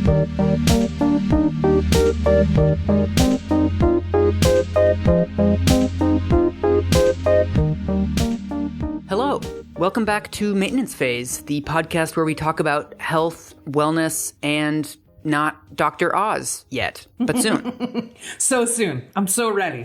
Hello. Welcome back to Maintenance Phase, the podcast where we talk about health, wellness, and not Dr. Oz yet, but soon. So soon. I'm so ready.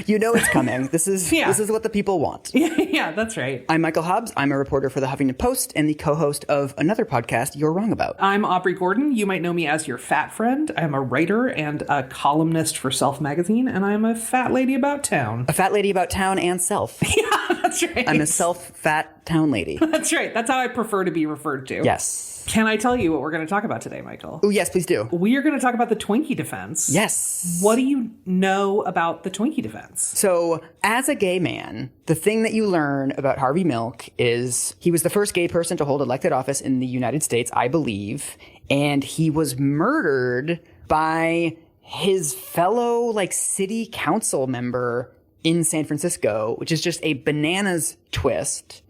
You know it's coming. This is what the people want. Yeah, that's right. I'm Michael Hobbs. I'm a reporter for the Huffington Post and the co-host of another podcast you're wrong about. I'm Aubrey Gordon. You might know me as your fat friend. I'm a writer and a columnist for Self Magazine, and I'm a fat lady about town. A fat lady about town and self. Yeah, that's right. I'm a self-fat town lady. That's right. That's how I prefer to be referred to. Yes. Can I tell you what we're going to talk about today, Michael? Oh, yes, please do. We are going to talk about the Twinkie Defense. Yes. What do you know about the Twinkie Defense? So, as a gay man, the thing that you learn about Harvey Milk is he was the first gay person to hold elected office in the United States, I believe, and he was murdered by his fellow, city council member in San Francisco, which is just a bananas twist.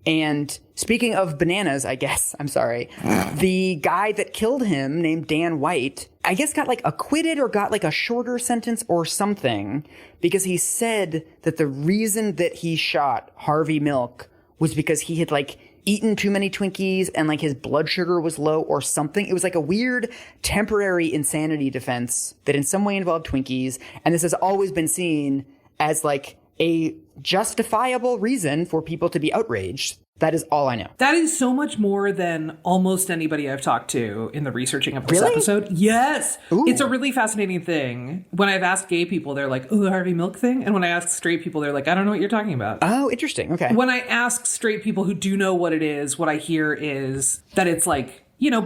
And speaking of bananas, I guess, I'm sorry, the guy that killed him named Dan White, I guess got acquitted or got a shorter sentence or something because he said that the reason that he shot Harvey Milk was because he had eaten too many Twinkies and his blood sugar was low or something. It was a weird temporary insanity defense that in some way involved Twinkies. And this has always been seen as a justifiable reason for people to be outraged. That is all I know. That is so much more than almost anybody I've talked to in the researching of this episode. Yes. Ooh. It's a really fascinating thing. When I've asked gay people, they're like, oh, the Harvey Milk thing. And when I ask straight people, they're like, I don't know what you're talking about. Oh, interesting. Okay. When I ask straight people who do know what it is, what I hear is that it's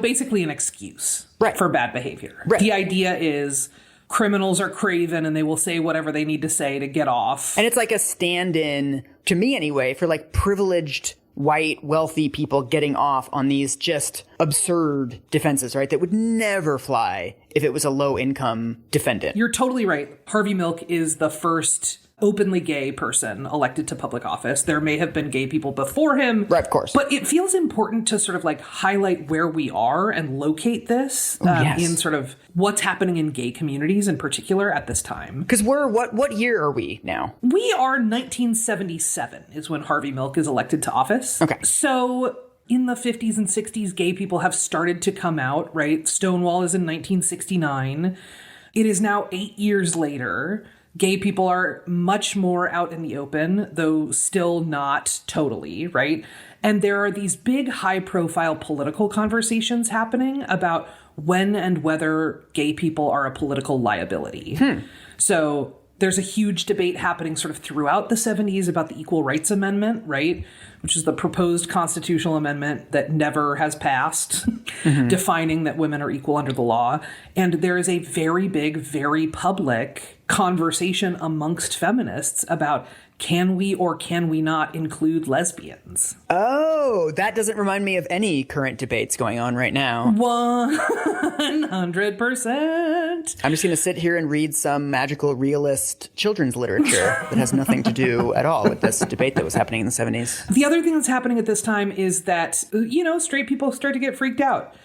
basically an excuse for bad behavior. Right. The idea is criminals are craven and they will say whatever they need to say to get off. And it's a stand-in, to me anyway, for privileged white, wealthy people getting off on these just absurd defenses, right? That would never fly if it was a low-income defendant. You're totally right. Harvey Milk is the first openly gay person elected to public office. There may have been gay people before him. Right, of course. But it feels important to sort of highlight where we are and locate this in sort of what's happening in gay communities in particular at this time. Because what year are we now? We are 1977 is when Harvey Milk is elected to office. Okay. So in the 50s and 60s, gay people have started to come out, right? Stonewall is in 1969. It is now 8 years later. Gay people are much more out in the open, though still not totally, right? And there are these big high-profile political conversations happening about when and whether gay people are a political liability. So there's a huge debate happening sort of throughout the 70s about the Equal Rights Amendment, right? Which is the proposed constitutional amendment that never has passed, defining that women are equal under the law. And there is a very big, very public conversation amongst feminists about can we or can we not include lesbians? Oh, that doesn't remind me of any current debates going on right now. 100%. I'm just going to sit here and read some magical realist children's literature that has nothing to do at all with this debate that was happening in the 70s. The other thing that's happening at this time is that, straight people start to get freaked out.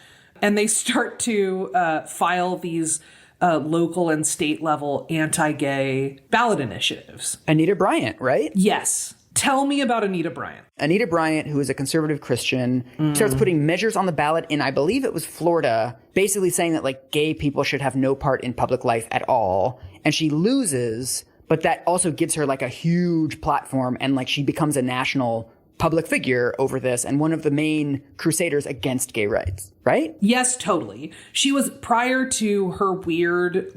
And they start to file these local and state level anti-gay ballot initiatives. Anita Bryant, right? Yes. Tell me about Anita Bryant. Anita Bryant, who is a conservative Christian, starts putting measures on the ballot in, I believe it was Florida, basically saying that gay people should have no part in public life at all. And she loses, but that also gives her a huge platform and she becomes a national public figure over this and one of the main crusaders against gay rights, right? Yes, totally. She was, prior to her weird,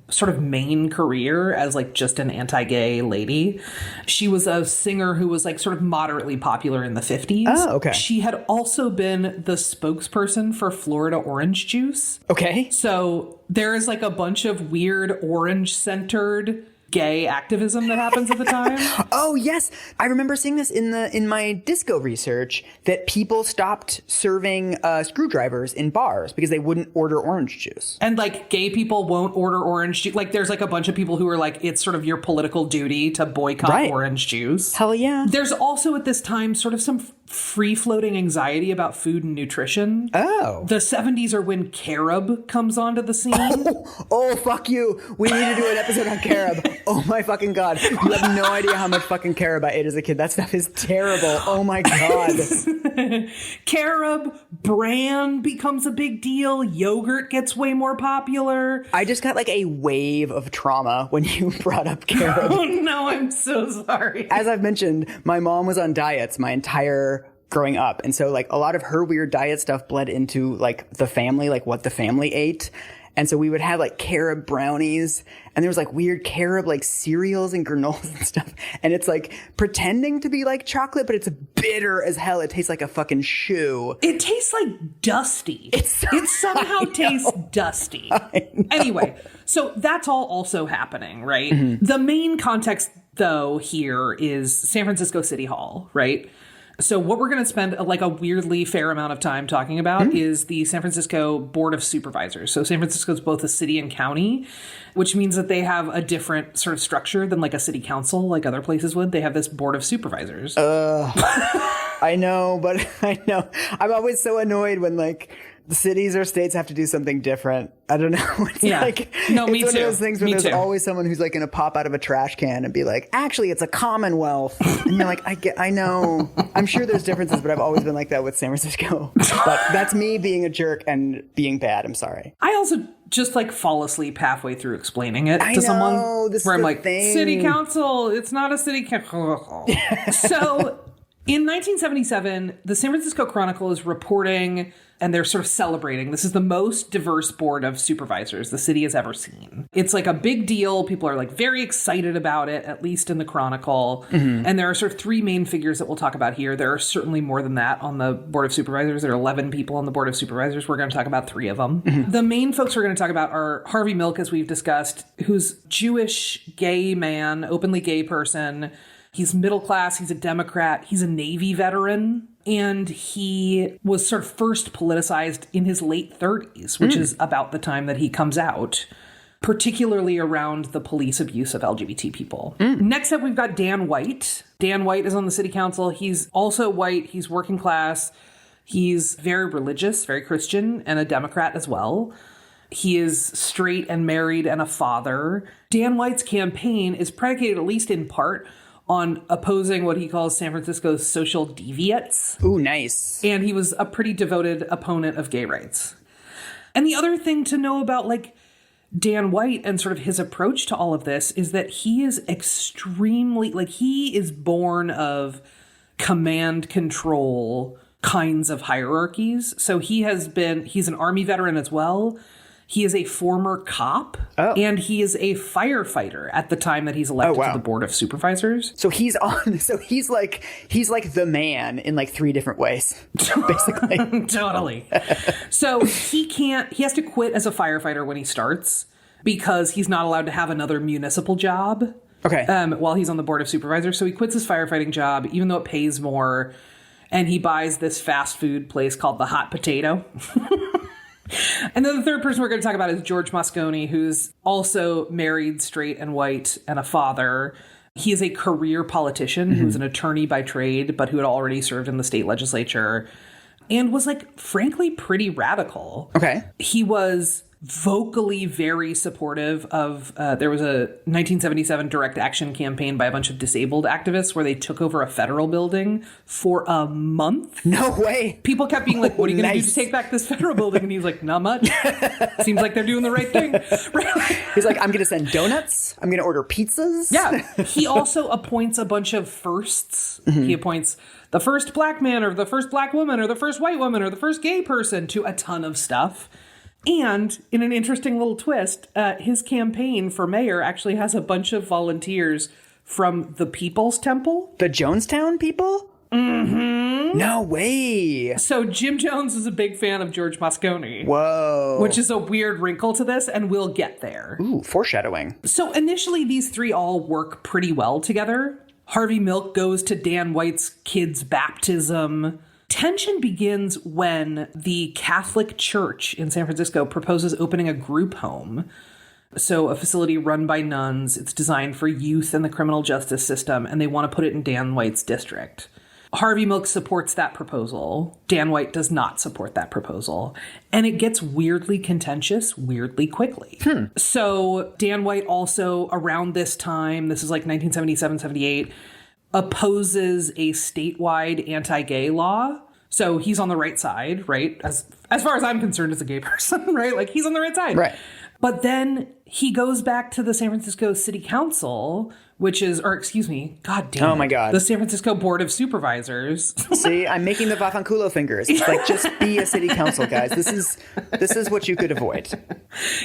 sort of main career as just an anti-gay lady, she was a singer who was sort of moderately popular in the 50s. Oh, okay. She had also been the spokesperson for Florida orange juice. Okay. So there is a bunch of weird orange-centered gay activism that happens at the time. Oh, yes. I remember seeing this in my disco research that people stopped serving screwdrivers in bars because they wouldn't order orange juice. And gay people won't order orange juice. There's a bunch of people who are it's sort of your political duty to boycott orange juice. Hell yeah. There's also at this time sort of some free-floating anxiety about food and nutrition. Oh. The 70s are when carob comes onto the scene. Oh, fuck you. We need to do an episode on carob. Oh my fucking God. You have no idea how much fucking carob I ate as a kid. That stuff is terrible. Oh my God. Carob, bran becomes a big deal. Yogurt gets way more popular. I just got like a wave of trauma when you brought up carob. Oh no, I'm so sorry. As I've mentioned, my mom was on diets my entire growing up. And so like a lot of her weird diet stuff bled into like the family, like what the family ate. And so we would have like carob brownies, and there was like weird carob like cereals and granolas and stuff. And it's like pretending to be like chocolate, but it's bitter as hell. It tastes like a fucking shoe. It tastes like dusty. It somehow tastes dusty. Anyway, so that's all also happening, right? Mm-hmm. The main context though here is San Francisco City Hall, right? So what we're going to spend like a weirdly fair amount of time talking about is the San Francisco Board of Supervisors. So San Francisco is both a city and county, which means that they have a different sort of structure than like a city council, like other places would. They have this Board of Supervisors. I know, but I know. I'm always so annoyed when like the cities or states have to do something different. I don't know. It's like, no, it's me one too. of those things where there's always someone who's like going to pop out of a trash can and be like, actually, it's a commonwealth. And you're like, I know. I'm sure there's differences, but I've always been like that with San Francisco. But that's me being a jerk and being bad. I'm sorry. I also just like fall asleep halfway through explaining it to someone where I'm like, city council, it's not a city council. So in 1977, the San Francisco Chronicle is reporting, and they're sort of celebrating. This is the most diverse board of supervisors the city has ever seen. It's like a big deal. People are like very excited about it, at least in the Chronicle. Mm-hmm. And there are sort of three main figures that we'll talk about here. There are certainly more than that on the Board of Supervisors. There are 11 people on the Board of Supervisors. We're going to talk about three of them. Mm-hmm. The main folks we're going to talk about are Harvey Milk, as we've discussed, who's Jewish, gay man, openly gay person. He's middle class. He's a Democrat. He's a Navy veteran. And he was sort of first politicized in his late 30s, which is about the time that he comes out, particularly around the police abuse of LGBT people. Next up, we've got Dan White. Dan White is on the city council. He's also white. He's working class. He's very religious, very Christian, and a Democrat as well. He is straight and married and a father. Dan White's campaign is predicated, at least in part, on opposing what he calls San Francisco's social deviates. Ooh, nice. And he was a pretty devoted opponent of gay rights. And the other thing to know about, like, Dan White and sort of his approach to all of this is that he is extremely, like, he is born of command control kinds of hierarchies. So he's an Army veteran as well. He is a former cop, and he is a firefighter at the time that he's elected to the Board of Supervisors. So he's like the man in like three different ways, basically. Totally. So he has to quit as a firefighter when he starts because he's not allowed to have another municipal job. Okay. While he's on the Board of Supervisors. So he quits his firefighting job, even though it pays more, and he buys this fast food place called The Hot Potato. And then the third person we're going to talk about is George Moscone, who's also married, straight, and white, and a father. He is a career politician who's an attorney by trade, but who had already served in the state legislature and was, like, frankly, pretty radical. Okay. He was vocally very supportive of, there was a 1977 direct action campaign by a bunch of disabled activists where they took over a federal building for a month. No way. People kept being like, what are you going to do to take back this federal building? And he's like, not much. Seems like they're doing the right thing. He's like, I'm going to send donuts. I'm going to order pizzas. Yeah. He also appoints a bunch of firsts. Mm-hmm. He appoints the first black man or the first black woman or the first white woman or the first gay person to a ton of stuff. And in an interesting little twist, his campaign for mayor actually has a bunch of volunteers from the People's Temple. The Jonestown people? Mm-hmm. No way. So Jim Jones is a big fan of George Moscone. Whoa. Which is a weird wrinkle to this, and we'll get there. Ooh, foreshadowing. So initially, these three all work pretty well together. Harvey Milk goes to Dan White's kid's baptism. Tension begins when the Catholic Church in San Francisco proposes opening a group home. So a facility run by nuns. It's designed for youth in the criminal justice system, and they want to put it in Dan White's district. Harvey Milk supports that proposal. Dan White does not support that proposal. And it gets weirdly contentious weirdly quickly. So Dan White also, around this time, this is like 1977, 78, opposes a statewide anti-gay law. So he's on the right side, right? As far as I'm concerned as a gay person, right? Like, he's on the right side. Right. But then he goes back to the San Francisco City Council, which is, or excuse me, God damn it. Oh my God. The San Francisco Board of Supervisors. See, I'm making the Vafanculo fingers. It's like, just be a city council, guys. This is what you could avoid.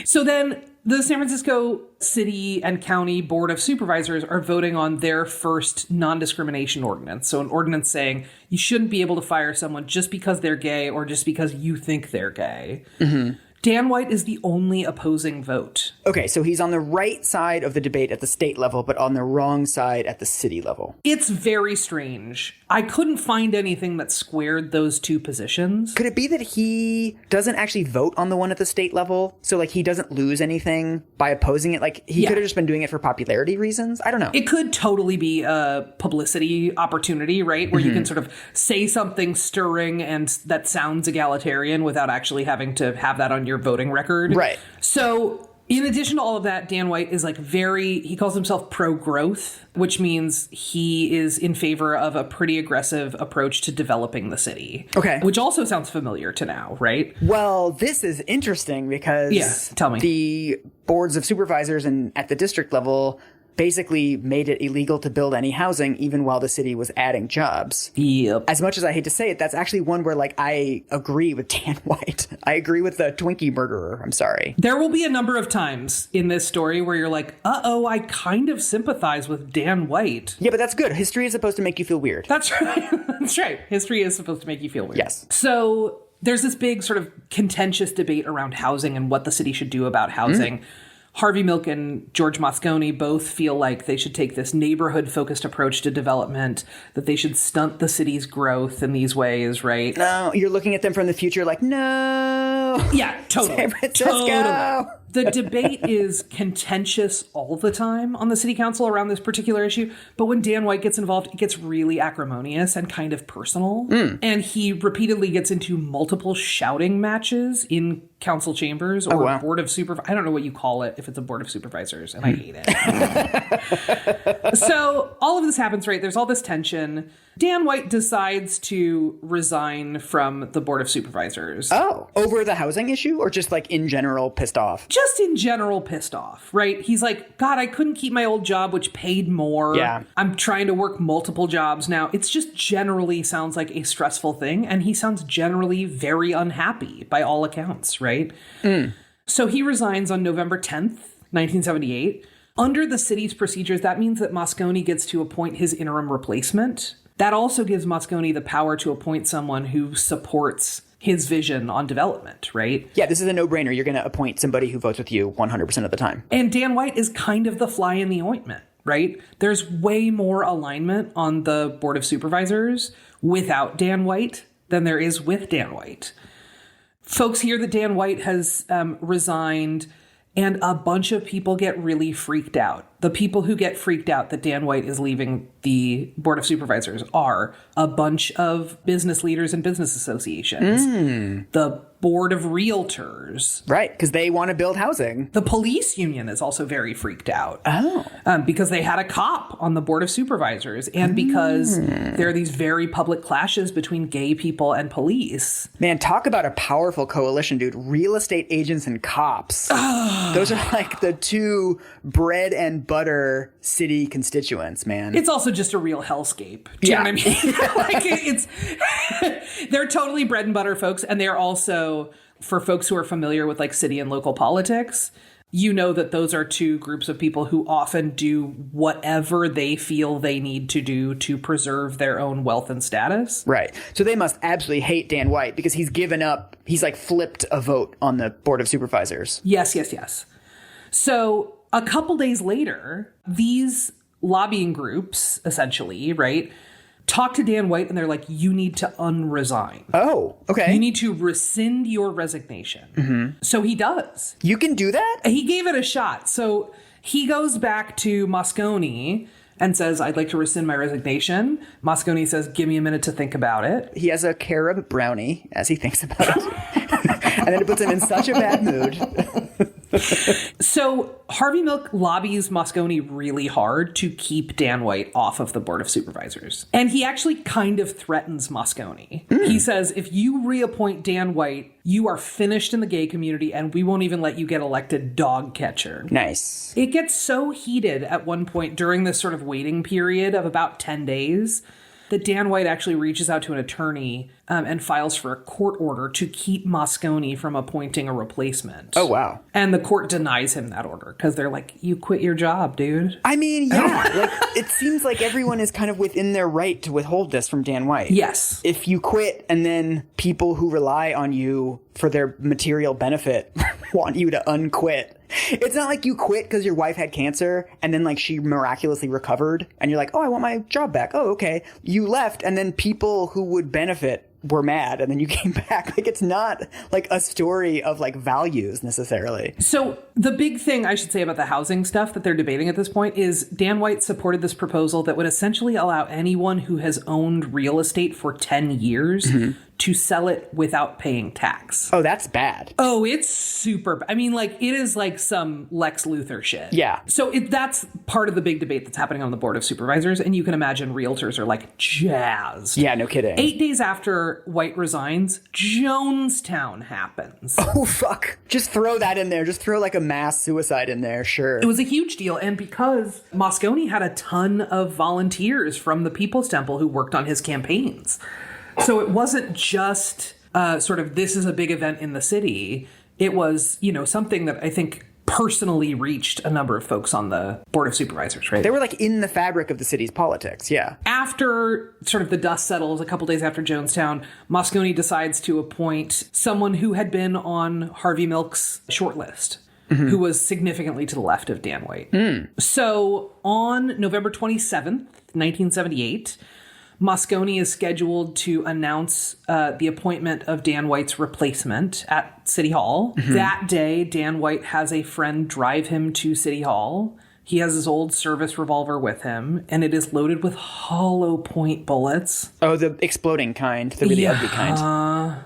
So then the San Francisco City and County Board of Supervisors are voting on their first non-discrimination ordinance. So an ordinance saying you shouldn't be able to fire someone just because they're gay or just because you think they're gay. Mm-hmm. Dan White is the only opposing vote. Okay, so he's on the right side of the debate at the state level, but on the wrong side at the city level. It's very strange. I couldn't find anything that squared those two positions. Could it be that he doesn't actually vote on the one at the state level? So, like, he doesn't lose anything by opposing it? Like, he could have just been doing it for popularity reasons? I don't know. It could totally be a publicity opportunity, right? Where you can sort of say something stirring and that sounds egalitarian without actually having to have that on your voting record. Right. So in addition to all of that, Dan White is like he calls himself pro-growth, which means he is in favor of a pretty aggressive approach to developing the city. Okay. Which also sounds familiar to now, right? Well, this is interesting because tell me. The boards of supervisors and at the district level basically made it illegal to build any housing even while the city was adding jobs. Yep. As much as I hate to say it, that's actually one where, like, I agree with Dan White. I agree with the Twinkie murderer. I'm sorry. There will be a number of times in this story where you're like, uh-oh, I kind of sympathize with Dan White. Yeah, but that's good. History is supposed to make you feel weird. That's right. That's right. History is supposed to make you feel weird. Yes. So there's this big sort of contentious debate around housing and what the city should do about housing. Harvey Milk and George Moscone both feel like they should take this neighborhood-focused approach to development, that they should stunt the city's growth in these ways, right? No, you're looking at them from the future like, no. Yeah, totally. San Francisco. Totally. The debate is contentious all the time on the city council around this particular issue. But when Dan White gets involved, it gets really acrimonious and kind of personal. And he repeatedly gets into multiple shouting matches in council chambers or board of supervisors. I don't know what you call it if it's a board of supervisors, and I hate it. So all of this happens, right? There's all this tension. Dan White decides to resign from the board of supervisors. Oh, over the housing issue or just like in general pissed off? Just in general pissed off, right? He's like, God, I couldn't keep my old job, which paid more. Yeah. I'm trying to work multiple jobs now. It's just generally sounds like a stressful thing. And he sounds generally very unhappy by all accounts, right? So he resigns on November 10th, 1978. Under the city's procedures, that means that Moscone gets to appoint his interim replacement. That also gives Moscone the power to appoint someone who supports his vision on development, right? Yeah, this is a no-brainer. You're going to appoint somebody who votes with you 100% of the time. And Dan White is kind of the fly in the ointment, right? There's way more alignment on the Board of Supervisors without Dan White than there is with Dan White. Folks hear that Dan White has resigned, and a bunch of people get really freaked out. The people who get freaked out that Dan White is leaving the Board of Supervisors are a bunch of business leaders and business associations. The Board of Realtors. Right, because they want to build housing. The police union is also very freaked out. Oh. Because they had a cop on the Board of Supervisors and because there are these very public clashes between gay people and police. Man, talk about a powerful coalition, dude. Real estate agents and cops. Those are like the two bread and butter city constituents, man. It's also just a real hellscape. Do you know what I mean? They're totally bread and butter folks. And they're also, for folks who are familiar with like city and local politics, you know that those are two groups of people who often do whatever they feel they need to do to preserve their own wealth and status. Right. So they must absolutely hate Dan White because he's given up, he's like flipped a vote on the Board of Supervisors. Yes. So a couple days later, these lobbying groups, essentially, right, talk to Dan White and they're like, you need to unresign. Oh, okay. You need to rescind your resignation. So he does. You can do that? He gave it a shot. So he goes back to Moscone and says, I'd like to rescind my resignation. Moscone says, give me a minute to think about it. He has a carob brownie as he thinks about it. And then it puts him in such a bad mood. So Harvey Milk lobbies Moscone really hard to keep Dan White off of the Board of Supervisors. And he actually kind of threatens Moscone. He says, if you reappoint Dan White, you are finished in the gay community and we won't even let you get elected dog catcher. Nice. It gets so heated at one point during this sort of waiting period of about 10 days that Dan White actually reaches out to an attorney and files for a court order to keep Moscone from appointing a replacement. Oh, wow. And the court denies him that order because they're like, you quit your job, dude. I mean, yeah. Like, it seems like everyone is kind of within their right to withhold this from Dan White. Yes. If you quit and then people who rely on you for their material benefit want you to unquit. It's not like you quit because your wife had cancer and then like she miraculously recovered and you're like, oh, I want my job back. Oh, okay. You left and then people who would benefit were mad and then you came back. Like, it's not like a story of like values necessarily. So the big thing I should say about the housing stuff that they're debating at this point is Dan White supported this proposal that would essentially allow anyone who has owned real estate for 10 years to sell it without paying tax. Oh, that's bad. Oh, it's super. I mean, like, it is like some Lex Luthor shit. Yeah. So that's part of the big debate that's happening on the Board of Supervisors. And you can imagine realtors are like jazzed. Yeah, no kidding. 8 days after White resigns, Jonestown happens. Oh, fuck. Just throw that in there. Just throw like a mass suicide in there. Sure. It was a huge deal. And because Moscone had a ton of volunteers from the People's Temple who worked on his campaigns. So it wasn't just sort of this is a big event in the city. It was, you know, something that I think personally reached a number of folks on the Board of Supervisors, right? They were like in the fabric of the city's politics, yeah. After sort of the dust settles, a couple days after Jonestown, Moscone decides to appoint someone who had been on Harvey Milk's shortlist. Who was significantly to the left of Dan White. So on November 27th, 1978, Moscone is scheduled to announce the appointment of Dan White's replacement at City Hall. That day, Dan White has a friend drive him to City Hall. He has his old service revolver with him, and it is loaded with hollow point bullets. Oh, the exploding kind, the really ugly kind.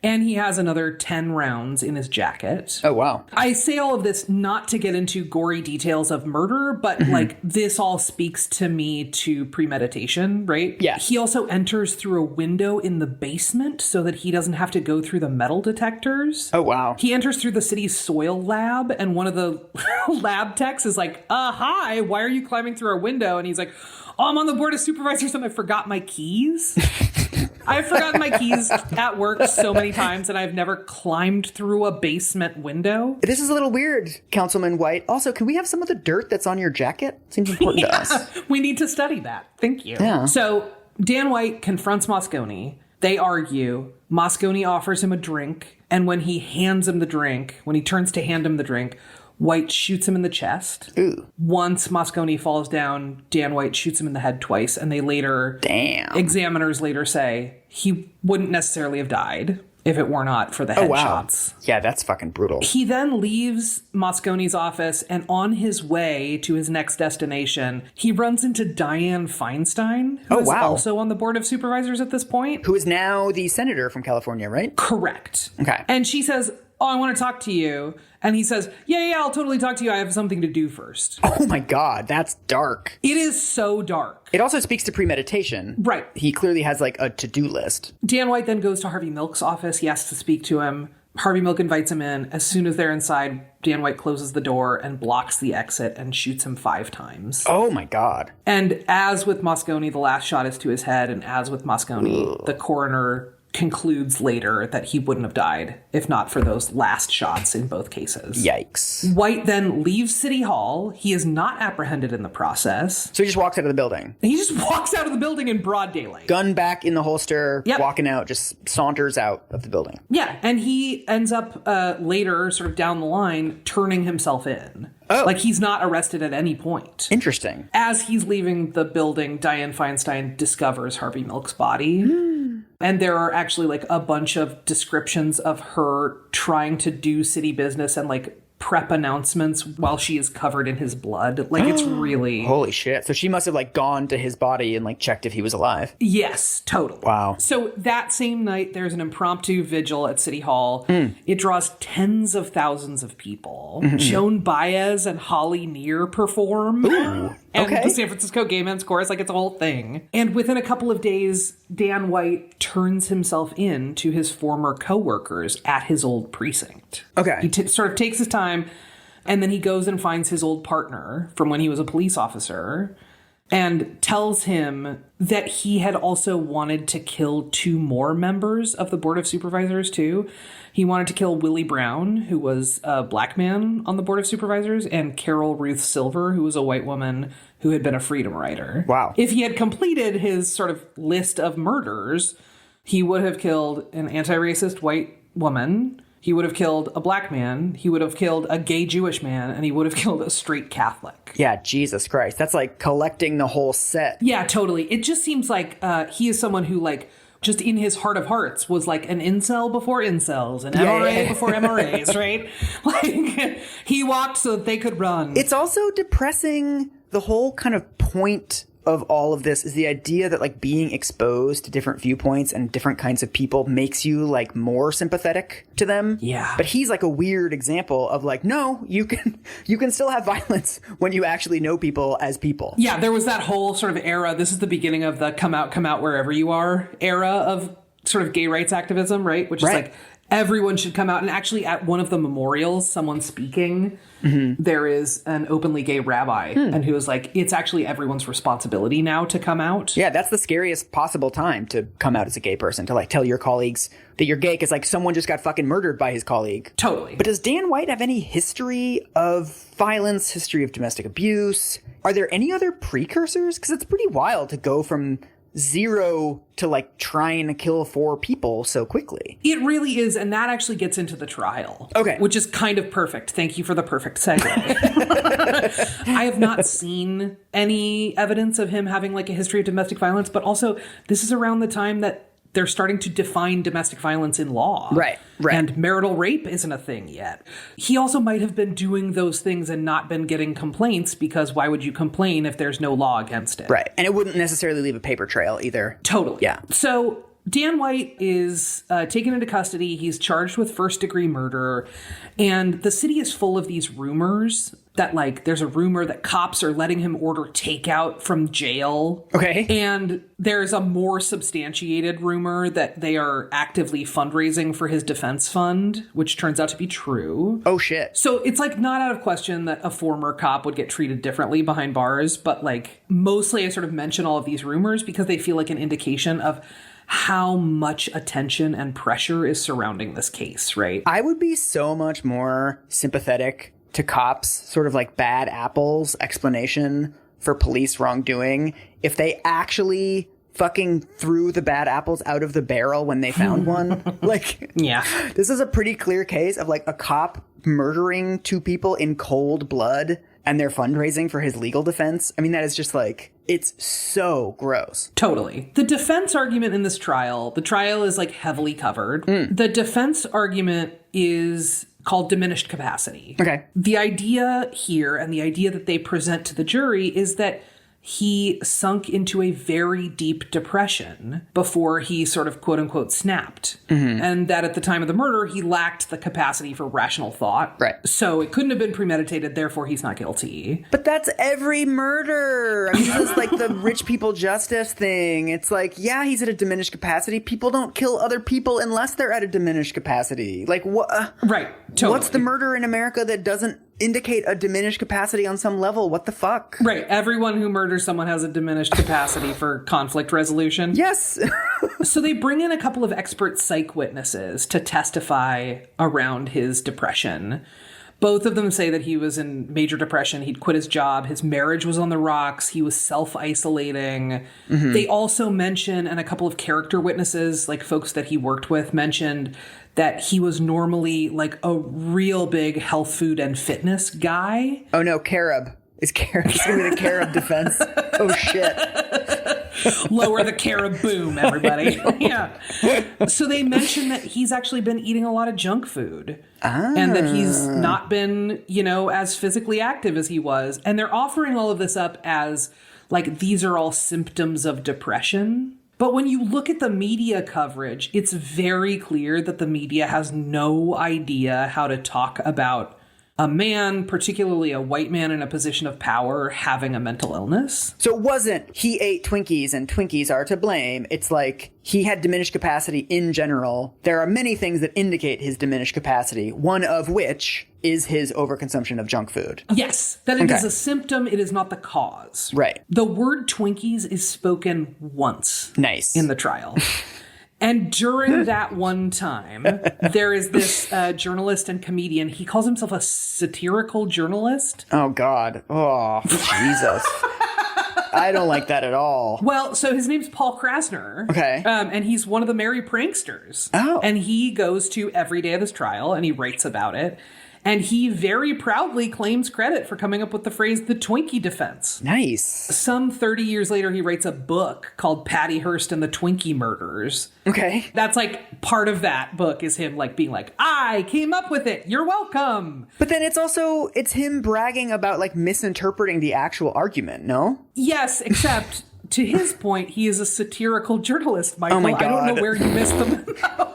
And he has another 10 rounds in his jacket. Oh, wow. I say all of this not to get into gory details of murder, but like this all speaks to me to premeditation, right? Yeah. He also enters through a window in the basement so that he doesn't have to go through the metal detectors. Oh, wow. He enters through the city's soil lab, and one of the lab techs is like, hi, why are you climbing through our window? And he's like, oh, I'm on the Board of Supervisors and I forgot my keys. I've forgotten my keys at work so many times, and I've never climbed through a basement window. This is a little weird, Councilman White. Also, can we have some of the dirt that's on your jacket? Seems important to us. We need to study that. Thank you. Yeah. So Dan White confronts Moscone. They argue. Moscone offers him a drink, and when he hands him the drink, when he turns to hand him the drink, White shoots him in the chest. Ooh. Once Moscone falls down, Dan White shoots him in the head twice, and they later... Damn. Examiners later say he wouldn't necessarily have died if it were not for the headshots. Yeah, that's fucking brutal. He then leaves Moscone's office, and on his way to his next destination, he runs into Dianne Feinstein, who is also on the Board of Supervisors at this point. Who is now the senator from California, right? Correct. Okay. And she says, oh, I want to talk to you. And he says, yeah, I'll totally talk to you. I have something to do first. Oh my God, that's dark. It is so dark. It also speaks to premeditation. Right. He clearly has like a to-do list. Dan White then goes to Harvey Milk's office. He asks to speak to him. Harvey Milk invites him in. As soon as they're inside, Dan White closes the door and blocks the exit and shoots him 5 times. Oh my God. And as with Moscone, the last shot is to his head. And as with Moscone, the coroner concludes later that he wouldn't have died if not for those last shots in both cases. Yikes. White then leaves City Hall. He is not apprehended in the process. So he just walks out of the building. He just walks out of the building in broad daylight. Gun back in the holster, Yep. walking out, just saunters out of the building. Yeah, and he ends up later, sort of down the line, turning himself in. Oh. Like, he's not arrested at any point. Interesting. As he's leaving the building, Dianne Feinstein discovers Harvey Milk's body. And there are actually, like, a bunch of descriptions of her trying to do city business and, like, prep announcements while she is covered in his blood. Like, it's really... Holy shit. So she must have, like, gone to his body and, like, checked if he was alive. Yes, totally. Wow. So that same night, there's an impromptu vigil at City Hall. It draws tens of thousands of people. Joan Baez and Holly Near perform. Ooh, and okay. the San Francisco Gay Men's Chorus, like, it's a whole thing. And within a couple of days, Dan White turns himself in to his former coworkers at his old precinct. Okay. He sort of takes his time, and then he goes and finds his old partner from when he was a police officer and tells him that he had also wanted to kill 2 more members of the Board of Supervisors, too. He wanted to kill Willie Brown, who was a black man on the Board of Supervisors, and Carol Ruth Silver, who was a white woman who had been a freedom rider. Wow. If he had completed his sort of list of murders, he would have killed an anti-racist white woman, he would have killed a black man, he would have killed a gay Jewish man, and he would have killed a straight Catholic. Yeah, Jesus Christ. That's like collecting the whole set. Yeah, totally. It just seems like he is someone who, like, just in his heart of hearts was like an incel before incels, an MRA before MRAs, right? Like, he walked so that they could run. It's also depressing. The whole kind of point of all of this is the idea that, like, being exposed to different viewpoints and different kinds of people makes you, like, more sympathetic to them. Yeah. But he's like a weird example of, like, no, you can still have violence when you actually know people as people. Yeah, there was that whole sort of era. This is the beginning of the come out wherever you are era of sort of gay rights activism, right? Which is like, everyone should come out. And actually at one of the memorials, someone speaking, there is an openly gay rabbi and who is like, it's actually everyone's responsibility now to come out. Yeah, that's the scariest possible time to come out as a gay person, to, like, tell your colleagues that you're gay because, like, someone just got fucking murdered by his colleague. Totally. But does Dan White have any history of violence, history of domestic abuse? Are there any other precursors? Because it's pretty wild to go from 0 to, like, trying to kill 4 people so quickly. It really is, and that actually gets into the trial. Okay. Which is kind of perfect. Thank you for the perfect segue. I have not seen any evidence of him having, like, a history of domestic violence, but also this is around the time that they're starting to define domestic violence in law. Right. And marital rape isn't a thing yet. He also might have been doing those things and not been getting complaints, because why would you complain if there's no law against it? Right. And it wouldn't necessarily leave a paper trail either. Totally. Yeah. So Dan White is taken into custody. He's charged with first-degree murder. And the city is full of these rumors that, like, there's a rumor that cops are letting him order takeout from jail. Okay. And there's a more substantiated rumor that they are actively fundraising for his defense fund, which turns out to be true. Oh, shit. So it's, like, not out of question that a former cop would get treated differently behind bars. But, like, mostly I sort of mention all of these rumors because they feel like an indication of how much attention and pressure is surrounding this case, right? I would be so much more sympathetic to cops' sort of, like, bad apples explanation for police wrongdoing if they actually fucking threw the bad apples out of the barrel when they found one. Like, yeah, this is a pretty clear case of, like, a cop murdering 2 people in cold blood and they're fundraising for his legal defense. I mean, that is just, like, it's so gross. Totally. The defense argument in this trial, the trial is, like, heavily covered. The defense argument is called diminished capacity. Okay. The idea here, and the idea that they present to the jury, is that he sunk into a very deep depression before he sort of quote unquote snapped. And that at the time of the murder, he lacked the capacity for rational thought. Right. So it couldn't have been premeditated, therefore he's not guilty. But that's every murder. I mean, this is like the rich people justice thing. It's like, yeah, he's at a diminished capacity. People don't kill other people unless they're at a diminished capacity. Like, what? Right. Totally. What's the murder in America that doesn't indicate a diminished capacity on some level? What the fuck? Right. Everyone who murders someone has a diminished capacity for conflict resolution. Yes. So they bring in a couple of expert psych witnesses to testify around his depression. Both of them say that he was in major depression. He'd quit his job. His marriage was on the rocks. He was self-isolating. They also mention, and a couple of character witnesses, like folks that he worked with, mentioned that he was normally like a real big health, food, and fitness guy. Oh no, Carob. It's going to be the Carob defense. Oh shit. Lower the carib boom, everybody. Yeah. So they mention that he's actually been eating a lot of junk food. And that he's not been, as physically active as he was. And they're offering all of this up as, like, these are all symptoms of depression. But when you look at the media coverage, it's very clear that the media has no idea how to talk about a man, particularly a white man in a position of power, having a mental illness. So it wasn't he ate Twinkies and Twinkies are to blame. It's like he had diminished capacity in general. There are many things that indicate his diminished capacity, one of which is his overconsumption of junk food. Yes, that it is a symptom. It is not the cause. Right. The word Twinkies is spoken once. Nice. In the trial. And during that one time, there is this journalist and comedian. He calls himself a satirical journalist. Oh, God. Oh, Jesus. I don't like that at all. Well, so his name's Paul Krasner. Okay. And he's one of the merry pranksters. Oh. And he goes to every day of this trial and he writes about it. And he very proudly claims credit for coming up with the phrase, the Twinkie Defense. Nice. Some 30 years later, he writes a book called Patty Hearst and the Twinkie Murders. Okay. That's like part of that book is him like being like, I came up with it. You're welcome. But then it's him bragging about like misinterpreting the actual argument, no? Yes, except to his point, he is a satirical journalist, Michael. Oh my God. I don't know where you missed the memo.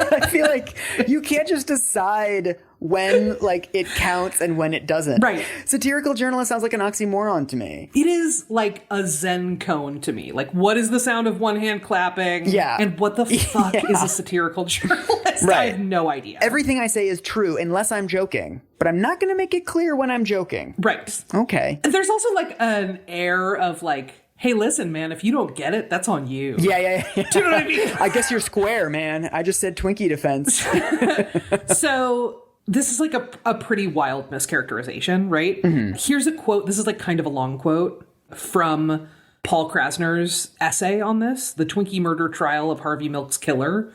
I feel like you can't just decide when like it counts and when it doesn't. Right. Satirical journalist sounds like an oxymoron to me. It is like a Zen cone to me. Like, what is the sound of one hand clapping? Yeah. And what the fuck is a satirical journalist? Right. I have no idea. Everything I say is true unless I'm joking, but I'm not going to make it clear when I'm joking. Right. Okay. And there's also like an air of like, hey, listen, man, if you don't get it, that's on you. Yeah. Do you know what I mean? I guess you're square, man. I just said Twinkie Defense. So this is like a pretty wild mischaracterization, right? Mm-hmm. Here's a quote. This is like kind of a long quote from Paul Krasner's essay on this, The Twinkie Murder Trial of Harvey Milk's Killer.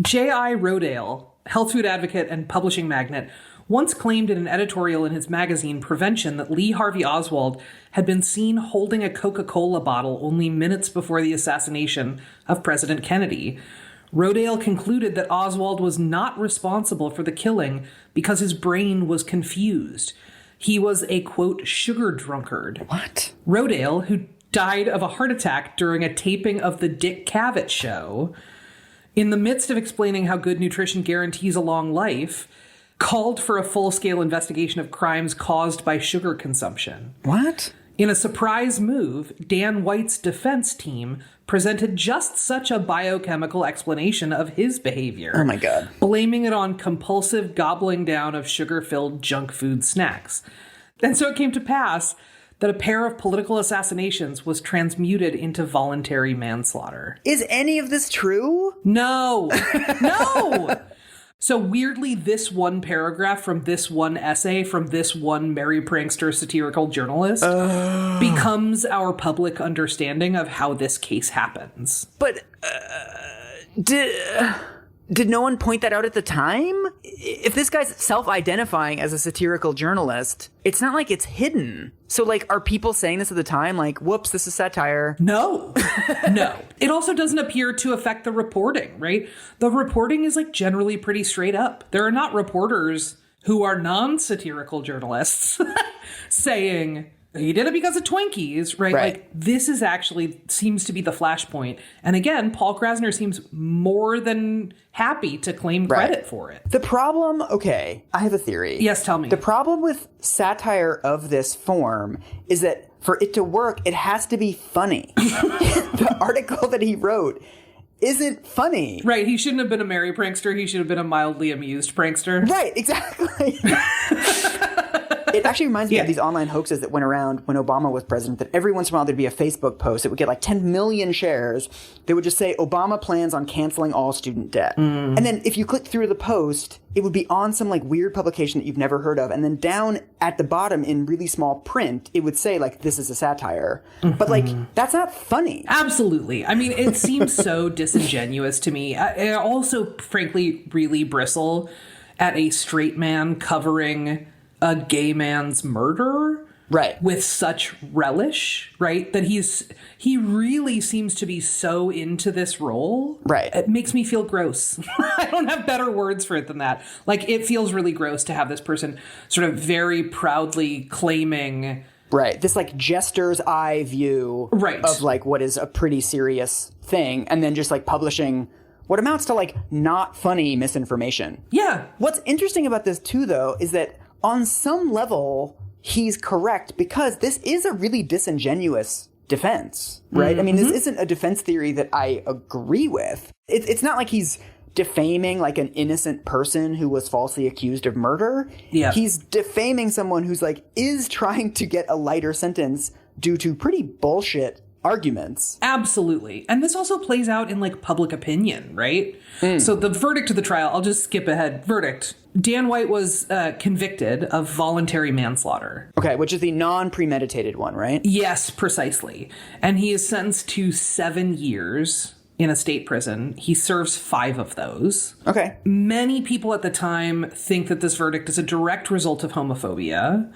J.I. Rodale, health food advocate and publishing magnate, once claimed in an editorial in his magazine Prevention that Lee Harvey Oswald had been seen holding a Coca-Cola bottle only minutes before the assassination of President Kennedy. Rodale concluded that Oswald was not responsible for the killing because his brain was confused. He was a, quote, sugar drunkard. What? Rodale, who died of a heart attack during a taping of the Dick Cavett show, in the midst of explaining how good nutrition guarantees a long life, called for a full-scale investigation of crimes caused by sugar consumption. What? In a surprise move, Dan White's defense team presented just such a biochemical explanation of his behavior. Oh my God. Blaming it on compulsive gobbling down of sugar-filled junk food snacks. And so it came to pass that a pair of political assassinations was transmuted into voluntary manslaughter. Is any of this true? No. No! So weirdly, this one paragraph from this one essay from this one merry prankster satirical journalist becomes our public understanding of how this case happens. But did no one point that out at the time? If this guy's self-identifying as a satirical journalist, it's not like it's hidden. So, like, are people saying this at the time? Like, whoops, this is satire. No. No. It also doesn't appear to affect the reporting, right? The reporting is, like, generally pretty straight up. There are not reporters who are non-satirical journalists saying, he did it because of Twinkies, right? Like, this is actually seems to be the flashpoint. And again, Paul Krasner seems more than happy to claim credit for it. The problem, okay, I have a theory. Yes, tell me. The problem with satire of this form is that for it to work, it has to be funny. The article that he wrote isn't funny. Right, he shouldn't have been a merry prankster. He should have been a mildly amused prankster. Right, exactly. It actually reminds me of these online hoaxes that went around when Obama was president, that every once in a while there'd be a Facebook post that would get like 10 million shares. They would just say, Obama plans on canceling all student debt. And then if you click through the post, it would be on some like weird publication that you've never heard of. And then down at the bottom in really small print, it would say like, this is a satire. But like, that's not funny. Absolutely. I mean, it seems so disingenuous to me. I also, frankly, really bristle at a straight man covering a gay man's murder. Right. with such relish, right? That he really seems to be so into this role. Right. It makes me feel gross. I don't have better words for it than that. Like, it feels really gross to have this person sort of very proudly claiming... Right. This like jester's eye view of like what is a pretty serious thing, and then just like publishing what amounts to like not funny misinformation. Yeah. What's interesting about this too, though, is that on some level he's correct, because this is a really disingenuous defense, right? I mean, this isn't a defense theory that I agree with. It's not like he's defaming like an innocent person who was falsely accused of murder. Yeah. He's defaming someone who's like is trying to get a lighter sentence due to pretty bullshit arguments. Absolutely. And this also plays out in like public opinion, right? So the verdict of the trial, I'll just skip ahead. Verdict. Dan White was convicted of voluntary manslaughter. Okay, which is the non-premeditated one, right? Yes, precisely. And he is sentenced to 7 years in a state prison. He serves 5 of those. Okay. Many people at the time think that this verdict is a direct result of homophobia.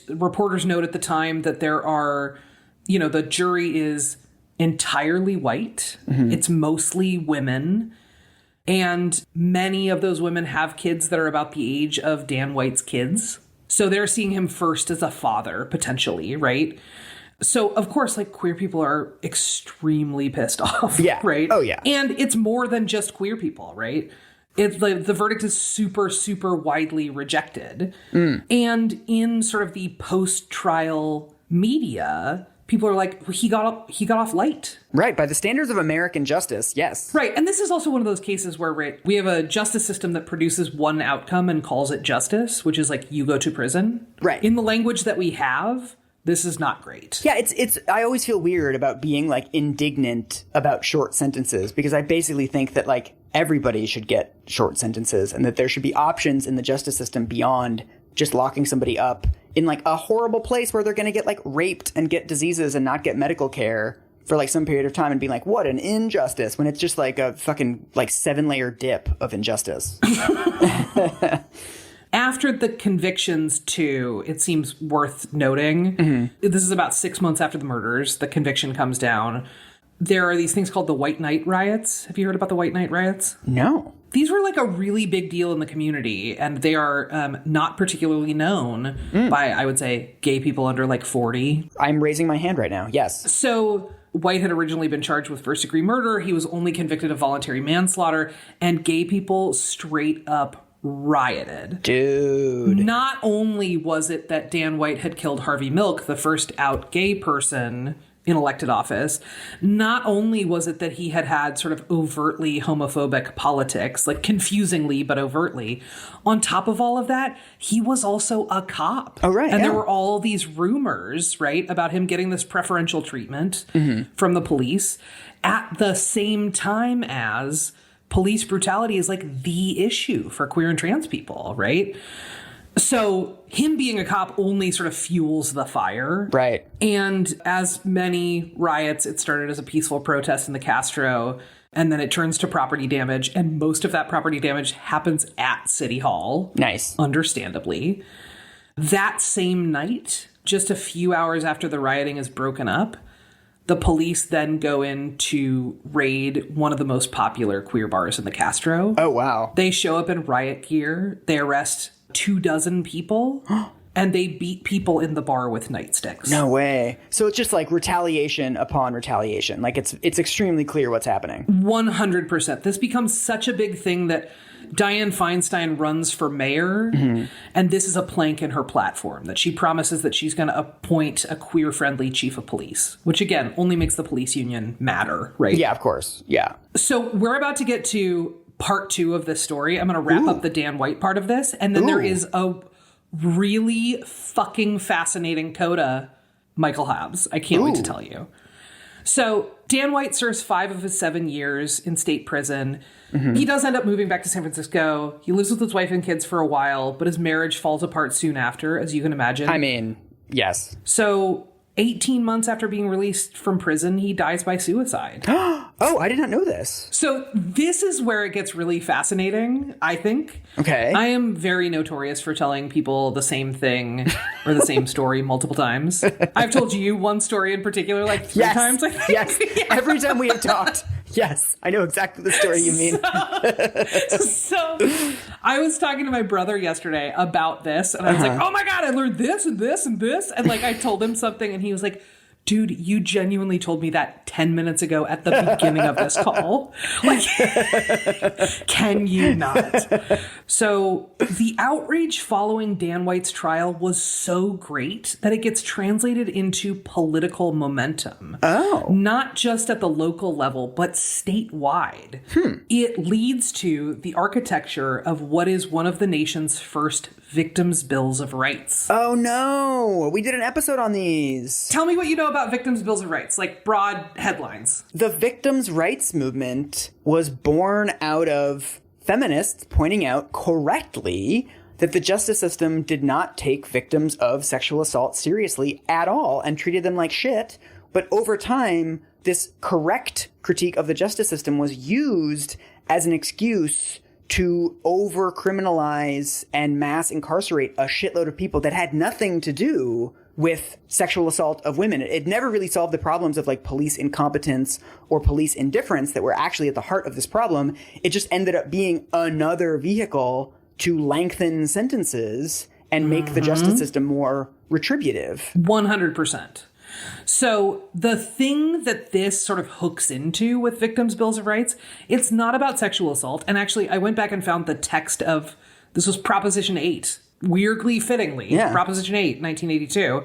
Reporters note at the time that there are, the jury is entirely white. It's mostly women. And many of those women have kids that are about the age of Dan White's kids. So they're seeing him first as a father, potentially, right? So, of course, like, queer people are extremely pissed off, yeah. right? Oh, yeah. And it's more than just queer people, right? It's like the verdict is super, super widely rejected. And in sort of the post-trial media, people are like, he got off light. Right. By the standards of American justice, yes. Right. And this is also one of those cases where we have a justice system that produces one outcome and calls it justice, which is like, you go to prison. Right. In the language that we have, this is not great. Yeah, it's I always feel weird about being like indignant about short sentences, because I basically think that like everybody should get short sentences, and that there should be options in the justice system beyond just locking somebody up in like a horrible place where they're going to get like raped and get diseases and not get medical care for like some period of time and being like, what an injustice, when it's just like a fucking like 7-layer dip of injustice. After the convictions, too, it seems worth noting, this is about 6 months after the murders, the conviction comes down. There are these things called the White Night Riots. Have you heard about the White Night Riots? No. These were like a really big deal in the community, and they are not particularly known by, I would say, gay people under like 40. I'm raising my hand right now. Yes. So White had originally been charged with first-degree murder. He was only convicted of voluntary manslaughter, and gay people straight up rioted. Dude. Not only was it that Dan White had killed Harvey Milk, the first out gay person in elected office, not only was it that he had sort of overtly homophobic politics, like confusingly but overtly, on top of all of that, he was also a cop. Oh, right. And yeah. there were all these rumors, right, about him getting this preferential treatment from the police at the same time as police brutality is like the issue for queer and trans people, right? So him being a cop only sort of fuels the fire. Right. And as many riots, it started as a peaceful protest in the Castro, and then it turns to property damage. And most of that property damage happens at City Hall. Nice. Understandably. That same night, just a few hours after the rioting is broken up, the police then go in to raid one of the most popular queer bars in the Castro. Oh, wow. They show up in riot gear. They arrest 24 people, and they beat people in the bar with nightsticks. No way. So it's just like retaliation upon retaliation. Like it's extremely clear what's happening. 100%. This becomes such a big thing that Dianne Feinstein runs for mayor, and this is a plank in her platform, that she promises that she's going to appoint a queer-friendly chief of police, which, again, only makes the police union matter, right? Yeah, of course. Yeah. So we're about to get to part 2 of this story. I'm going to wrap up the Dan White part of this, and then there is a really fucking fascinating coda, Michael Habs. I can't wait to tell you. So Dan White serves 5 of his 7 years in state prison. He does end up moving back to San Francisco. He lives with his wife and kids for a while, but his marriage falls apart soon after, as you can imagine. I mean, yes. So 18 months after being released from prison, he dies by suicide. Oh, I did not know this. So this is where it gets really fascinating, I think. Okay. I am very notorious for telling people the same thing or the same story multiple times. I've told you one story in particular like 3 times, I think. Yes. Yeah. Every time we have talked. Yes. I know exactly the story you mean. So I was talking to my brother yesterday about this, and I was like, oh my God, I learned this and this and this. And like I told him something, and he was like, dude, you genuinely told me that 10 minutes ago at the beginning of this call. Like, can you not? So the outrage following Dan White's trial was so great that it gets translated into political momentum. Oh. Not just at the local level, but statewide. It leads to the architecture of what is one of the nation's first Victims' Bills of Rights. Oh, no. We did an episode on these. Tell me what you know about Victims' Bills of Rights, like broad headlines. The victims' rights movement was born out of feminists pointing out correctly that the justice system did not take victims of sexual assault seriously at all and treated them like shit. But over time, this correct critique of the justice system was used as an excuse to over-criminalize and mass incarcerate a shitload of people that had nothing to do with sexual assault of women. It never really solved the problems of like police incompetence or police indifference that were actually at the heart of this problem. It just ended up being another vehicle to lengthen sentences and make the justice system more retributive. 100%. So the thing that this sort of hooks into with Victims' Bills of Rights, it's not about sexual assault. And actually, I went back and found the text of, this was Proposition 8, weirdly fittingly, Proposition 8, 1982.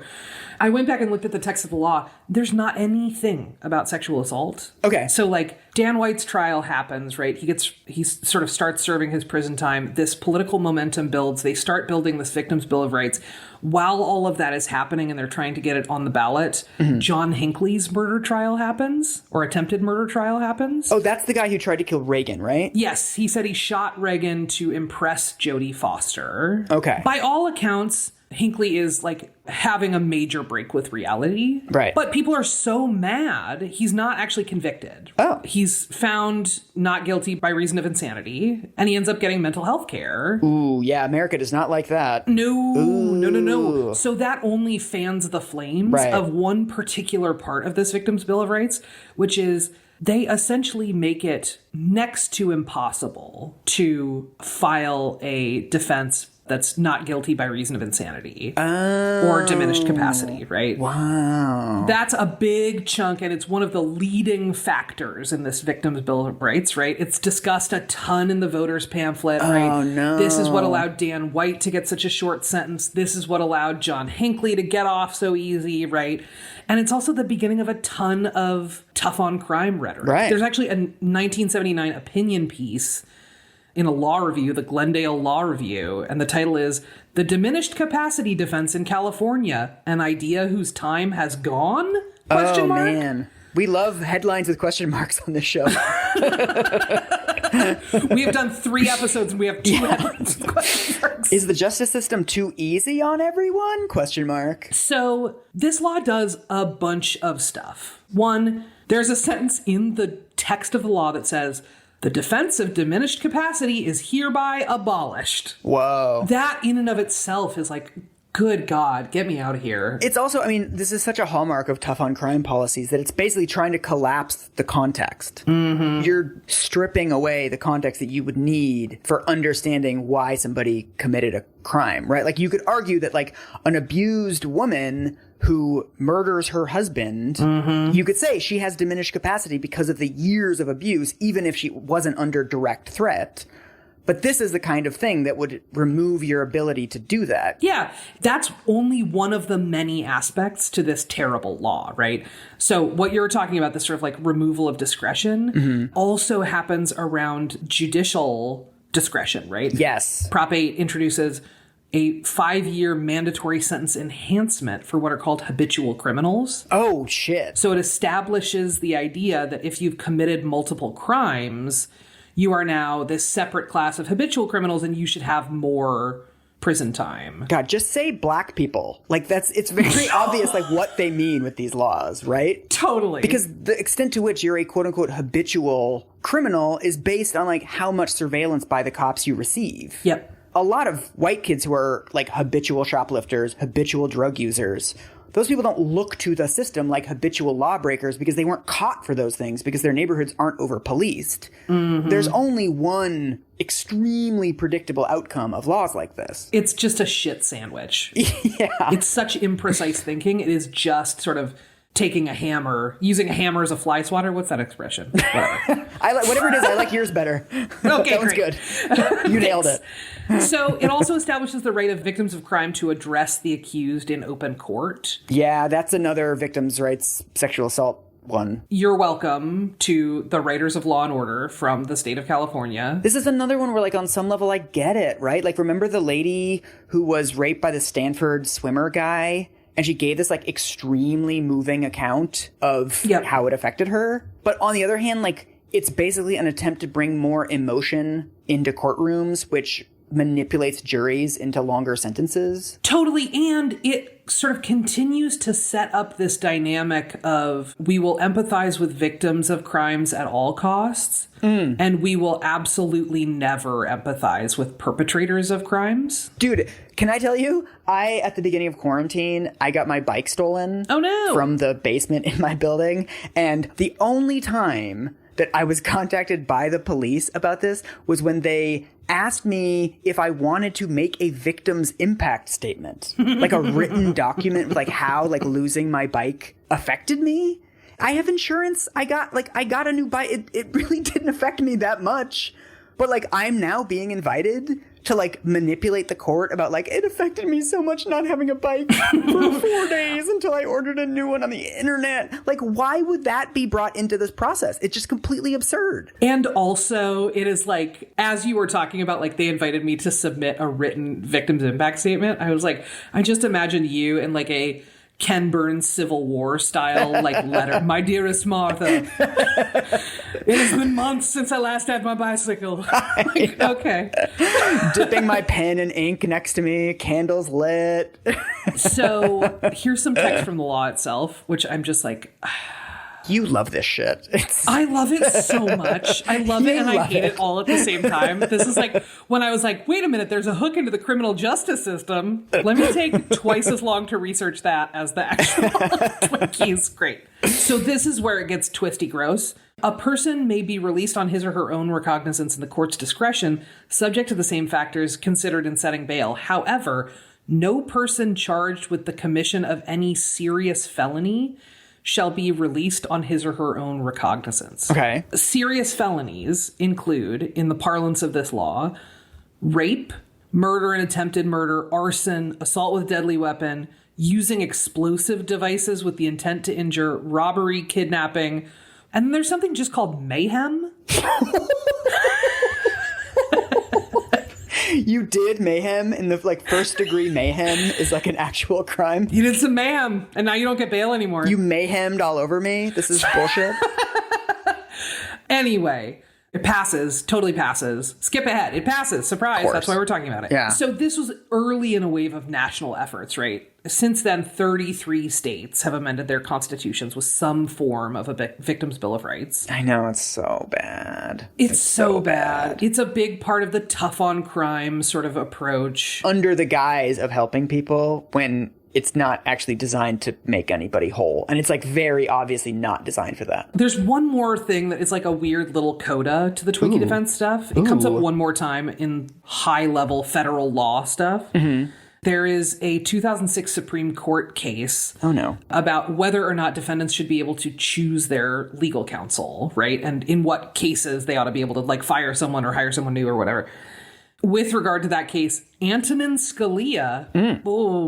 I went back and looked at the text of the law. There's not anything about sexual assault. Okay. So like Dan White's trial happens, right? He sort of starts serving his prison time. This political momentum builds. They start building this Victims' Bill of Rights. While all of that is happening and they're trying to get it on the ballot, John Hinckley's murder trial happens, or attempted murder trial happens. Oh, that's the guy who tried to kill Reagan, right? Yes. He said he shot Reagan to impress Jodie Foster. Okay. By all accounts, Hinckley is like having a major break with reality. Right. But people are so mad, he's not actually convicted. Oh. He's found not guilty by reason of insanity, and he ends up getting mental health care. Ooh, yeah, America does not like that. No. So that only fans the flames of one particular part of this Victims' Bill of Rights, which is they essentially make it next to impossible to file a defense that's not guilty by reason of insanity or diminished capacity, right? Wow. That's a big chunk, and it's one of the leading factors in this Victims' Bill of Rights, right? It's discussed a ton in the voters' pamphlet, right? Oh, no. This is what allowed Dan White to get such a short sentence. This is what allowed John Hinckley to get off so easy, right? And it's also the beginning of a ton of tough on crime rhetoric. Right. There's actually a 1979 opinion piece in a law review, the Glendale Law Review, and the title is The Diminished Capacity Defense in California, an Idea Whose Time Has Gone? Question mark? Man. We love headlines with question marks on this show. We have done 3 episodes and we have 2 headlines with question marks. Is the justice system too easy on everyone? Question mark. So this law does a bunch of stuff. One, there's a sentence in the text of the law that says, the defense of diminished capacity is hereby abolished. Whoa. That in and of itself is like, good God, get me out of here. It's also, I mean, this is such a hallmark of tough on crime policies that it's basically trying to collapse the context. You're stripping away the context that you would need for understanding why somebody committed a crime, right? Like you could argue that like an abused woman who murders her husband, you could say she has diminished capacity because of the years of abuse, even if she wasn't under direct threat. But this is the kind of thing that would remove your ability to do that. Yeah, that's only one of the many aspects to this terrible law, right? So what you're talking about, this sort of like removal of discretion, also happens around judicial discretion, right? Yes. Prop 8 introduces a 5-year mandatory sentence enhancement for what are called habitual criminals. Oh, shit. So it establishes the idea that if you've committed multiple crimes, you are now this separate class of habitual criminals and you should have more prison time. God, just say black people. Like, it's very obvious, like, what they mean with these laws, right? Totally. Because the extent to which you're a quote-unquote habitual criminal is based on, like, how much surveillance by the cops you receive. Yep. A lot of white kids who are, like, habitual shoplifters, habitual drug users, those people don't look to the system like habitual lawbreakers because they weren't caught for those things because their neighborhoods aren't over-policed. Mm-hmm. There's only one extremely predictable outcome of laws like this. It's just a shit sandwich. Yeah. It's such imprecise thinking. It is just sort of taking a hammer, using a hammer as a fly swatter. What's that expression? Whatever. Whatever it is, I like yours better. Okay, that one's good. You nailed it. So it also establishes the right of victims of crime to address the accused in open court. Yeah, that's another victims' rights sexual assault one. You're welcome to the writers of Law and Order from the state of California. This is another one where, like, on some level, I get it, right? Like, remember the lady who was raped by the Stanford swimmer guy? And she gave this, like, extremely moving account of how it affected her. But on the other hand, like, it's basically an attempt to bring more emotion into courtrooms, which manipulates juries into longer sentences. Totally. And it sort of continues to set up this dynamic of we will empathize with victims of crimes at all costs. And we will absolutely never empathize with perpetrators of crimes. Dude, can I tell you, at the beginning of quarantine, I got my bike stolen. Oh, no. From the basement in my building. And the only time that I was contacted by the police about this was when they asked me if I wanted to make a victim's impact statement, like a written document with, like, how, like, losing my bike affected me. I have insurance. I got a new bike. It really didn't affect me that much. But, like, I'm now being invited to, like, manipulate the court about, like, it affected me so much not having a bike for 4 days until I ordered a new one on the internet. Like, why would that be brought into this process? It's just completely absurd. And also, it is like, as you were talking about, like, they invited me to submit a written victim's impact statement. I was like, I just imagined you in, like, a Ken Burns Civil War style, like, letter. My dearest Martha, it has been months since I last had my bicycle. Like, okay. Dipping my pen in ink next to me, candles lit. So here's some text from the law itself, which I'm just like... You love this shit. I love it so much. I love it and I hate it all at the same time. This is like when I was like, wait a minute, there's a hook into the criminal justice system. Let me take twice as long to research that as the actual Twinkies. Great. So this is where it gets twisty gross. A person may be released on his or her own recognizance in the court's discretion, subject to the same factors considered in setting bail. However, no person charged with the commission of any serious felony shall be released on his or her own recognizance. Okay. Serious felonies include, in the parlance of this law, rape, murder and attempted murder, arson, assault with deadly weapon, using explosive devices with the intent to injure, robbery, kidnapping, and then there's something just called mayhem. You did mayhem in the, like, first degree mayhem is, like, an actual crime. You did some mayhem, and now you don't get bail anymore. You mayhemmed all over me. This is bullshit. Anyway, it passes, totally passes. Skip ahead. It passes. Surprise. That's why we're talking about it. Yeah. So this was early in a wave of national efforts, right? Since then, 33 states have amended their constitutions with some form of a victim's Bill of Rights. I know, it's so bad. It's so bad. It's a big part of the tough on crime sort of approach. Under the guise of helping people when it's not actually designed to make anybody whole. And it's, like, very obviously not designed for that. There's one more thing that is like a weird little coda to the Twinkie Defense stuff. It comes up one more time in high-level federal law stuff. Mm-hmm. There is a 2006 Supreme Court case about whether or not defendants should be able to choose their legal counsel, right? And in what cases they ought to be able to, like, fire someone or hire someone new or whatever. With regard to that case, Antonin Scalia,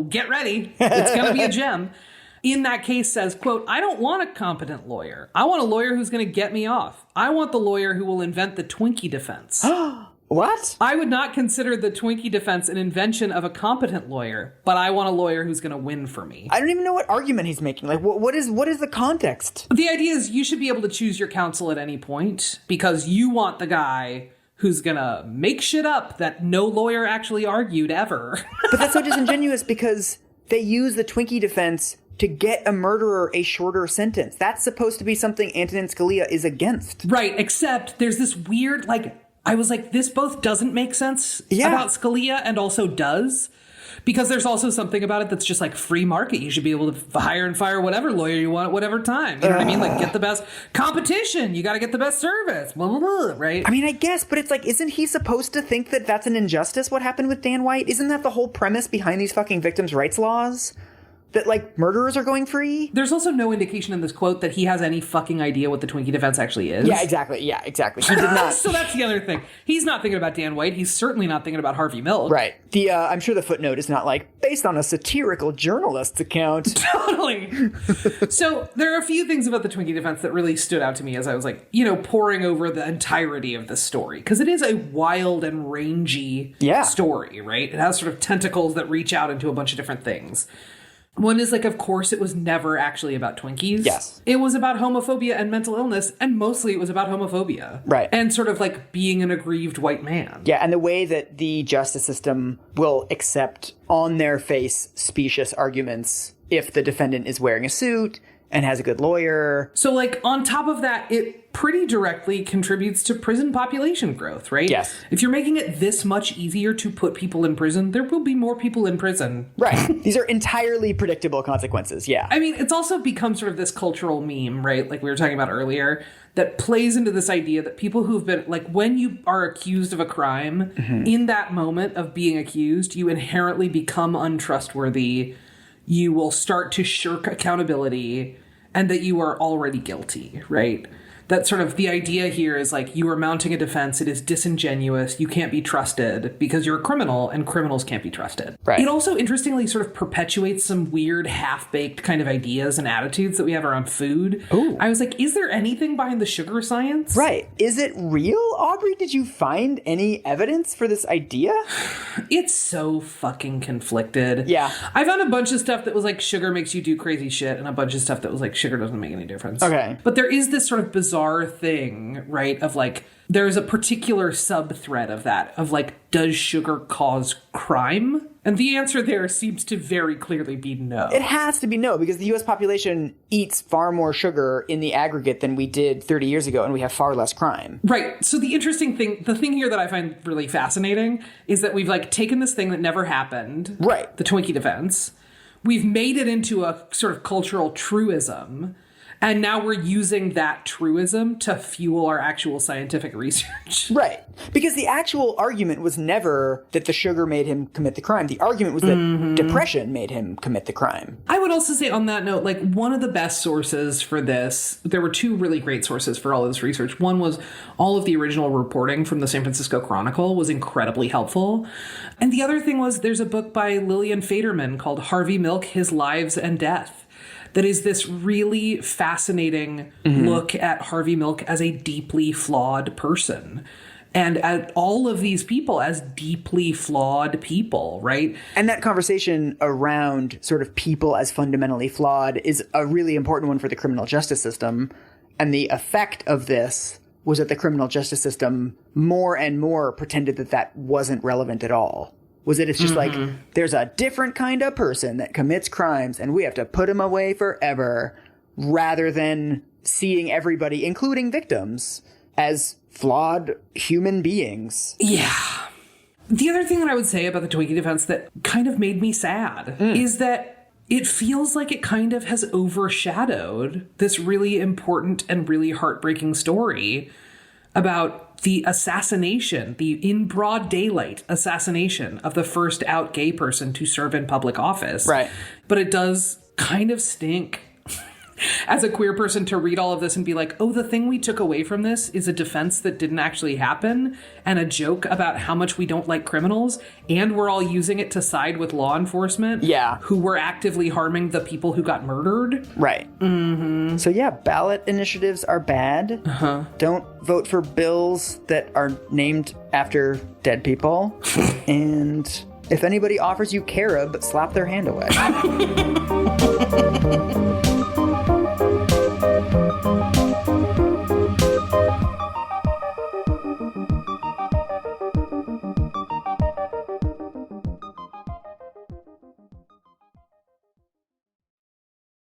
get ready, it's going to be a gem, in that case says, quote, I don't want a competent lawyer. I want a lawyer who's going to get me off. I want the lawyer who will invent the Twinkie defense. What? I would not consider the Twinkie defense an invention of a competent lawyer, but I want a lawyer who's going to win for me. I don't even know what argument he's making. Like, what is the context? The idea is you should be able to choose your counsel at any point because you want the guy who's gonna make shit up that no lawyer actually argued ever. But that's so disingenuous because they use the Twinkie defense to get a murderer a shorter sentence. That's supposed to be something Antonin Scalia is against. Right, except there's this weird, I was like, this both doesn't make sense about Scalia and also does. Because there's also something about it that's just like free market. You should be able to hire and fire whatever lawyer you want at whatever time. You know what I mean? Like, get the best competition. You got to get the best service. Blah, blah, blah, right? I mean, I guess, but it's like, isn't he supposed to think that that's an injustice, what happened with Dan White? Isn't that the whole premise behind these fucking victims' rights laws? That, like, murderers are going free? There's also no indication in this quote that he has any fucking idea what the Twinkie defense actually is. Yeah, exactly. He did not. So that's the other thing. He's not thinking about Dan White. He's certainly not thinking about Harvey Milk. Right. I'm sure the footnote is not like, based on a satirical journalist's account. Totally. So there are a few things about the Twinkie defense that really stood out to me as I was like, poring over the entirety of this story. Because it is a wild and rangy story, right? It has sort of tentacles that reach out into a bunch of different things. One is like, of course, it was never actually about Twinkies. Yes. It was about homophobia and mental illness, and mostly it was about homophobia. Right. And sort of like being an aggrieved white man. Yeah, and the way that the justice system will accept on their face specious arguments if the defendant is wearing a suit and has a good lawyer. So, like, on top of that, it pretty directly contributes to prison population growth, right? Yes. If you're making it this much easier to put people in prison, there will be more people in prison. Right. These are entirely predictable consequences, yeah. I mean, it's also become sort of this cultural meme, right? Like we were talking about earlier, that plays into this idea that people who've been, like, when you are accused of a crime, in that moment of being accused, you inherently become untrustworthy. You will start to shirk accountability, and that you are already guilty, right? That sort of the idea here is like, you are mounting a defense. It is disingenuous. You can't be trusted because you're a criminal and criminals can't be trusted. Right. It also interestingly sort of perpetuates some weird half-baked kind of ideas and attitudes that we have around food. Ooh. I was like, is there anything behind the sugar science? Right. Is it real, Aubrey? Did you find any evidence for this idea? It's so fucking conflicted. Yeah. I found a bunch of stuff that was like, sugar makes you do crazy shit, and a bunch of stuff that was like, sugar doesn't make any difference. Okay. But there is this sort of bizarre thing, right, of like, there's a particular sub-thread of that, of like, does sugar cause crime? And the answer there seems to very clearly be no. It has to be no, because the U.S. population eats far more sugar in the aggregate than we did 30 years ago, and we have far less crime. Right. So the interesting thing, the thing here that I find really fascinating is that we've like taken this thing that never happened, right, the Twinkie defense, we've made it into a sort of cultural truism, and now we're using that truism to fuel our actual scientific research. Right. Because the actual argument was never that the sugar made him commit the crime. The argument was that depression made him commit the crime. I would also say on that note, like, one of the best sources for this, there were two really great sources for all of this research. One was all of the original reporting from the San Francisco Chronicle was incredibly helpful. And the other thing was there's a book by Lillian Faderman called Harvey Milk, His Lives and Death, that is this really fascinating look at Harvey Milk as a deeply flawed person. And at all of these people as deeply flawed people, right? And that conversation around sort of people as fundamentally flawed is a really important one for the criminal justice system. And the effect of this was that the criminal justice system more and more pretended that that wasn't relevant at all. Was that it's just like, there's a different kind of person that commits crimes and we have to put him away forever, rather than seeing everybody, including victims, as flawed human beings. Yeah. The other thing that I would say about the Twinkie defense that kind of made me sad is that it feels like it kind of has overshadowed this really important and really heartbreaking story about the assassination, the in broad daylight assassination of the first out gay person to serve in public office. Right. But it does kind of stink as a queer person to read all of this and be like, oh, the thing we took away from this is a defense that didn't actually happen and a joke about how much we don't like criminals, and we're all using it to side with law enforcement who were actively harming the people who got murdered. Right. So yeah, ballot initiatives are bad. Don't vote for bills that are named after dead people. And if anybody offers you carob, slap their hand away.